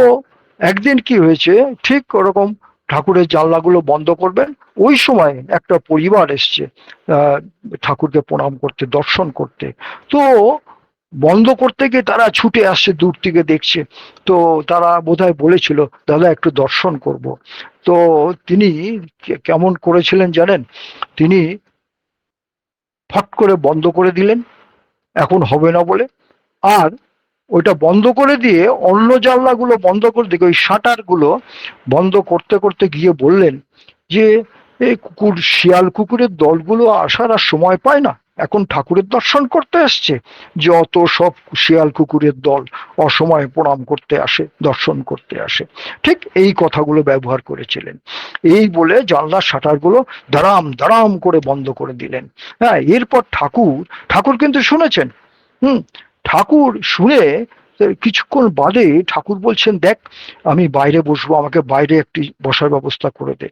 একদিন কি হয়েছে, ঠিক ওরকম ঠাকুরের জানলাগুলো বন্ধ করবেন, ওই সময় একটা পরিবার এসছে আহ ঠাকুরকে প্রণাম করতে, দর্শন করতে। তো বন্ধ করতে গিয়ে তারা ছুটে আসছে, দূর থেকে দেখছে। তো তারা বোধহয় বলেছিল দাদা একটু দর্শন করব। তো তিনি কেমন করেছিলেন জানেন? তিনি ফট করে বন্ধ করে দিলেন, এখন হবে না বলে। আর ওইটা বন্ধ করে দিয়ে অন্য জানলাগুলো বন্ধ করে দিয়ে ওই শাটার গুলো বন্ধ করতে করতে গিয়ে বললেন যে এই কুকুর, শিয়াল কুকুরের দলগুলো আসার আর সময় পায় না, এখন ঠাকুরের দর্শন করতে আসছে, যে অত সব শিয়াল কুকুরের দল অসময়ে প্রণাম করতে আসে, দর্শন করতে আসে। ঠিক এই কথাগুলো ব্যবহার করেছিলেন। এই বলে জানলার শাটার গুলো দাঁড়াম দাঁড়াম করে বন্ধ করে দিলেন। হ্যাঁ, এরপর ঠাকুর ঠাকুর কিন্তু শুনেছেন। হুম, ঠাকুর শুনে কিছুক্ষণ বাদে ঠাকুর বলছেন, দেখ আমি বাইরে বসবো, আমাকে বাইরে একটি বসার ব্যবস্থা করে দে।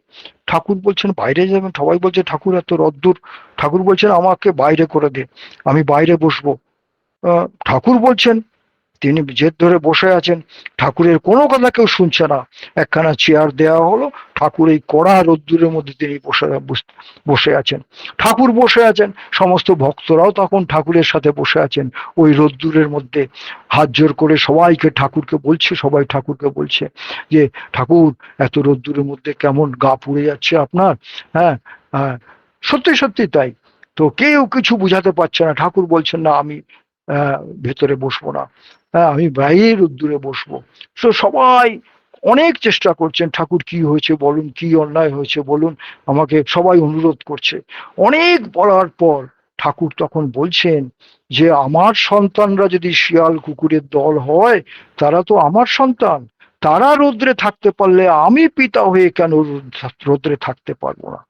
ঠাকুর বলছেন বাইরে যাবেন? সবাই বলছে ঠাকুর এত রদ্দূর। ঠাকুর বলছেন আমাকে বাইরে করে দে, আমি বাইরে বসবো। ঠাকুর বলছেন, তিনি জেদ ধরে বসে আছেন, ঠাকুরের কোনো কথা কেউ শুনছে না। একখানা চেয়ার দেওয়া হলো, ঠাকুর এই কড়া রোদ্দুরের মধ্যে তিনি বসে আছেন। ঠাকুর বসে আছেন, সমস্ত ভক্তরাও তখন ঠাকুরের সাথে বসে আছেন ওই রোদ্দুরের মধ্যে। হাত জোর করে সবাইকে ঠাকুরকে বলছে, সবাই ঠাকুরকে বলছে যে ঠাকুর এত রোদ্দুরের মধ্যে কেমন গা পুড়ে যাচ্ছে আপনার। হ্যাঁ, হ্যাঁ, সত্যি সত্যি তাই। তো কেউ কিছু বুঝাতে পারছে না। ঠাকুর বলছেন না, আমি ভেতরে বসবো না, হ্যাঁ আমি বাইরে রোদ্দুরে বসবো। তো সবাই অনেক চেষ্টা করছেন, ঠাকুর কি হয়েছে বলুন, কি অন্যায় হয়েছে বলুন, আমাকে সবাই অনুরোধ করছে। অনেক বলার পর ঠাকুর তখন বলছেন যে আমার সন্তানরা যদি শিয়াল কুকুরের দল হয়, তারা তো আমার সন্তান, তারা রৌদ্রে থাকতে পারলে আমি পিতা হয়ে কেন রৌদ্রে থাকতে পারবো না।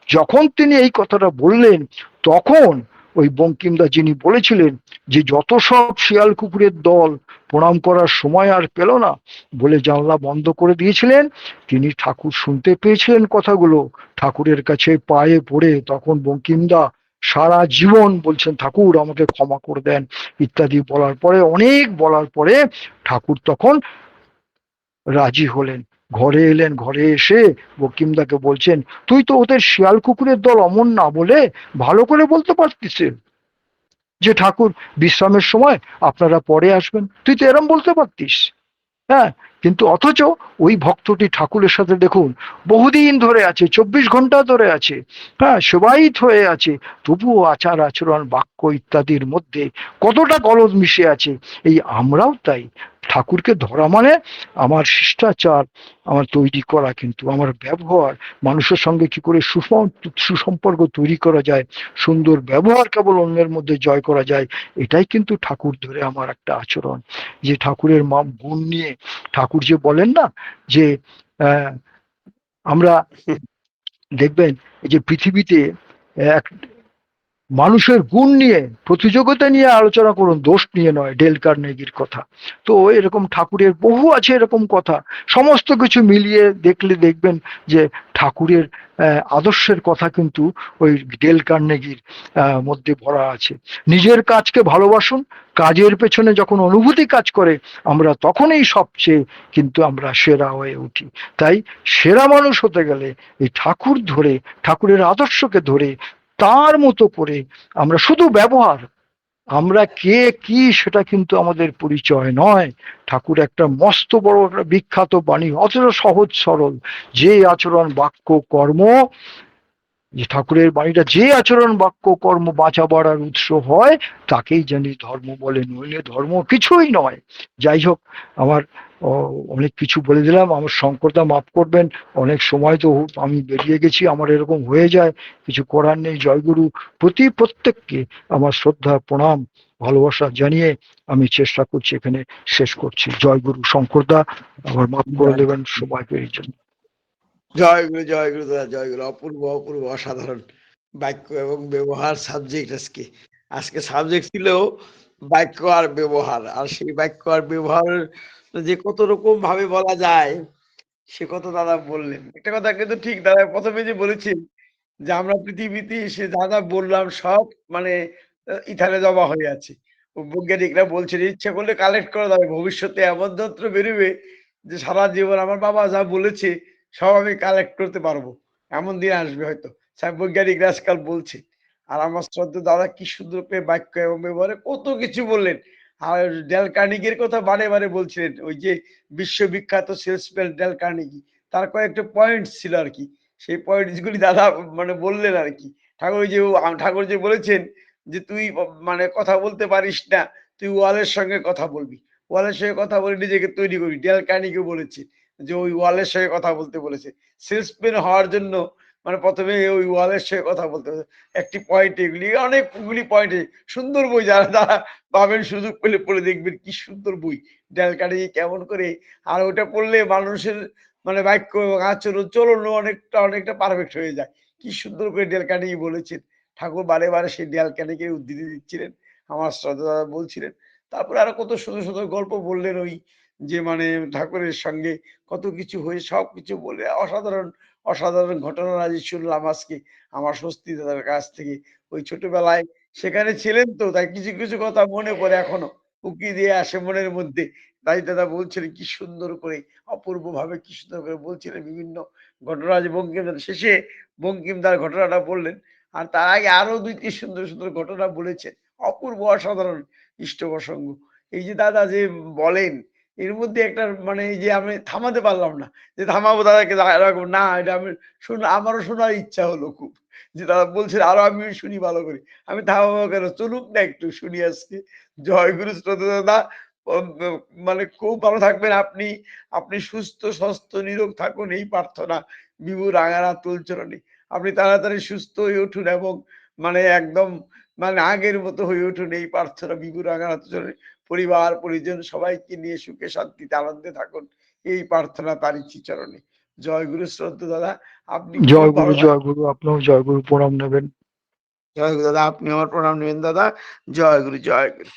যখন তিনি এই কথাটা বললেন, তখন ওই বঙ্কিমদা যিনি বলেছিলেন যে যত সব শিয়াল কুকুরের দল প্রণাম করার সময় আর পেল না বলে জানলা বন্ধ করে দিয়েছিলেন, তিনি ঠাকুর শুনতে পেয়েছিলেন কথাগুলো, ঠাকুরের কাছে পায়ে পড়ে তখন বঙ্কিমদা সারা জীবন বলছেন ঠাকুর আমাকে ক্ষমা করে দেন ইত্যাদি বলার পরে, অনেক বলার পরে ঠাকুর তখন রাজি হলেন। ঘরে এলেন, ঘরে এসে বঙ্কিমদাকে বলছেন, তুই তো ওদের শিয়াল কুকুরের দল অমন না বলে ভালো করে বলতে পারতিস যে ঠাকুর বিশ্রামের সময় আপনারা পরে আসবেন, তুই তো এরম বলতে পারতিস। হ্যাঁ, কিন্তু অথচ ওই ভক্তটি ঠাকুরের সাথে দেখুন বহুদিন ধরে আছে, 24 ঘন্টা ধরে আছে, হ্যাঁ সেবায়িত হয়ে আছে, তবুও আচার আচরণ বাক্য ইত্যাদির মধ্যে কতটা গলদ মিশে আছে। এই আমরাও তাই, ঠাকুরকে ধরা মানে আমার শিষ্টাচার, আমার তৈরি করা, কিন্তু আমার ব্যবহার, মানুষের সঙ্গে কি করে সুসম্পর্ক তৈরি করা যায়, সুন্দর ব্যবহার কেবল অন্যের মধ্যে জয় করা যায়, এটাই কিন্তু ঠাকুর ধরে আমার একটা আচরণ। যে ঠাকুরের গুণ নিয়ে ঠাকুর যে বলেন না যে আহ, আমরা দেখবেন এই যে পৃথিবীতে এক মানুষের গুণ নিয়ে প্রতিযোগিতা নিয়ে আলোচনা করুন, দোষ নিয়ে নয়, ডেল কার্নেগির কথা। তো এরকম ঠাকুরের বহু আছে এরকম কথা, সমস্ত কিছু মিলিয়ে দেখলে দেখবেন যে ঠাকুরের আদর্শের কথা কিন্তু ওই ডেল কার্নেগির মধ্যে ভরা আছে। নিজের কাজকে ভালোবাসুন, কাজের পেছনে যখন অনুভূতি কাজ করে আমরা তখনই সবচেয়ে কিন্তু আমরা সেরা হয়ে উঠি। তাই সেরা মানুষ হতে গেলে এই ঠাকুর ধরে, ঠাকুরের আদর্শকে ধরে তার মতো করে আমরা শুধু ব্যবহার, আমরা কে কি সেটা কিন্তু আমাদের পরিচয় নয়। ঠাকুর একটা মস্ত বড় একটা বিখ্যাত বাণী, অথচ সহজ সরল, যে আচরণ বাক্য কর্ম, যে ঠাকুরের বাণীটা, যে আচরণ বাক্য কর্ম বাঁচা বাড়ার উৎস হয় তাকেই জানি ধর্ম বলে, নইলে ধর্ম কিছুই নয়। যাই হোক, আমার অনেক কিছু বলে দিলাম, আমার শঙ্করদা মাফ করবেন, অনেক সময় তো আমি বেরিয়ে গেছি, আমার এরকম হয়ে যায়, কিছু করার নেই। জয়গুরু, প্রত্যেককে আমার শ্রদ্ধা প্রণাম ভালোবাসা জানিয়ে আমি চেষ্টা করছি এখানে শেষ করছি। জয়গুরু। শঙ্করদা আবার মাফ করে জয় দেবেন সময় পেরিয়ে জন্য। জয়গুরু, জয়গুরু দাদা, জয়গুরু। অপূর্ব, অপূর্ব, অসাধারণ বাক্য এবং ব্যবহার সাবজেক্ট আজকে। আজকে সাবজেক্ট ছিল বাক্য আর ব্যবহার। আর সেই বাক্য আর ব্যবহার যে কত রকম ভাবে বলা যায় সে কথা দাদা বললেন। একটা কথা কিন্তু ঠিক দাদা ১ম এ যে বলেছেন যে আমরা পৃথিবীতে এসে যা, যা বললাম সব মানে ইথারে জমা হয়ে আছে। বৈজ্ঞানিকরা বলছেন ইচ্ছা করলে কালেক্ট করা যাবে। ভবিষ্যতে এমন যন্ত্র বেরোবে যে সারা জীবন আমার বাবা যা বলেছে সব আমি কালেক্ট করতে পারবো। এমন দিন আসবে হয়তো। বৈজ্ঞানিকরা আজকাল বলছে। আর আমার শ্রদ্ধেয় দাদা কি সুন্দর করে বাক্য এবং ব্যবহারে কত কিছু বললেন। আর ডেল কার্নেগির কথা বারে, বারে বলছিলেন। ওই যে বিশ্ববিখ্যাত সেলসম্যান ডেল কার্নেগি। তার কয়েকটা পয়েন্টস ছিল আরকি। সেই পয়েন্টস গুলি দাদা মানে বললেন আরকি। ঠাকুর ওই যে ঠাকুর যে বলেছেন যে, "তুই মানে কথা বলতে পারিস না, তুই ওয়ালের সঙ্গে কথা বলবি। ওয়ালের সঙ্গে কথা বলে নিজেকে তৈরি করবি।" ডেল কার্নেগি বলেছে যে, ওই ওয়ালের সঙ্গে কথা বলতে বলেছে। সেলসম্যান হওয়ার জন্য মানে ১ম এ ওই ওয়ালের সঙ্গে কথা বলতে হবে। একটি পয়েন্ট এগুলি অনেকগুলি পয়েন্টে সুন্দর বই যারা পাবেন সুযোগ পেলে পড়ে দেখবেন কি সুন্দর বই। ডেল কার্নেগি কেমন করে আর ওটা পড়লে মানুষের মানে বাক্য এবং আচরণ, চলনও অনেকটা পারফেক্ট হয়ে যায়। কি সুন্দর করে ডেল কার্নেগি বলেছেন। ঠাকুর বারে, বারে সেই ডেল কার্নেগির উদ্ধৃতি দিচ্ছিলেন। আমার শ্রদ্ধা দাদা বলছিলেন। তারপরে আরো কত সুন্দর, সুন্দর গল্প বললেন ওই যে মানে ঠাকুরের সঙ্গে কত কিছু হয়ে সবকিছু বলে অসাধারণ, অসাধারণ ঘটনা আজ শুনলাম আজকে আমার স্বস্তি দাদার কাছ থেকে। ওই ছোটবেলায় সেখানে ছিলেন তো তাই কিছু, কিছু কথা মনে পড়ে এখনো। উঁকি দিয়ে আসে মনের মধ্যে। তাই দাদা বলছিলেন কি সুন্দর করে অপূর্বভাবে কি সুন্দর করে বলছিলেন বিভিন্ন ঘটনা যে বঙ্কিমদার শেষে বঙ্কিমদার ঘটনাটা বললেন। আর তার আগে আরো ২ টি সুন্দর, সুন্দর ঘটনা বলেছেন। অপূর্ব অসাধারণ ইষ্টপ্রসঙ্গ। এই যে দাদা যে বলেন এর মধ্যে একটা মানে এই যে আমি থামাতে পারলাম না। যে থামাবো দাদাকে এরকম না এটা আমি আমারও শোনার ইচ্ছা হলো খুব। যে দাদা বলছেন আরো আমি শুনি ভালো করে। আমি থামাবো কেন? চলুক না একটু শুনি আজকে। জয় গুরু শ্রোতা দাদা মানে খুব ভালো থাকবেন আপনি। আপনি সুস্থ, স্বাস্থ্য, নিরোগ থাকুন এই প্রার্থনা বিভু রাঙানাথ তুলচরণে। আপনি তাড়াতাড়ি সুস্থ হয়ে উঠুন এবং মানে একদম মানে আগের মতো হয়ে উঠুন এই প্রার্থনা বিভু রাঙানাথ চরণে। পরিবার, পরিজন সবাইকে নিয়ে সুখে শান্তিতে আনন্দে থাকুন। এই প্রার্থনা তারই শ্রীচরণে। জয় গুরু শ্রদ্ধা দাদা। আপনি খুব ভালো জয় গুরু, আপনিও জয় গুরু প্রণাম নেবেন। জয় গুরু দাদা, আপনি আমার প্রণাম নিবেন দাদা। জয় গুরু, জয় গুরু।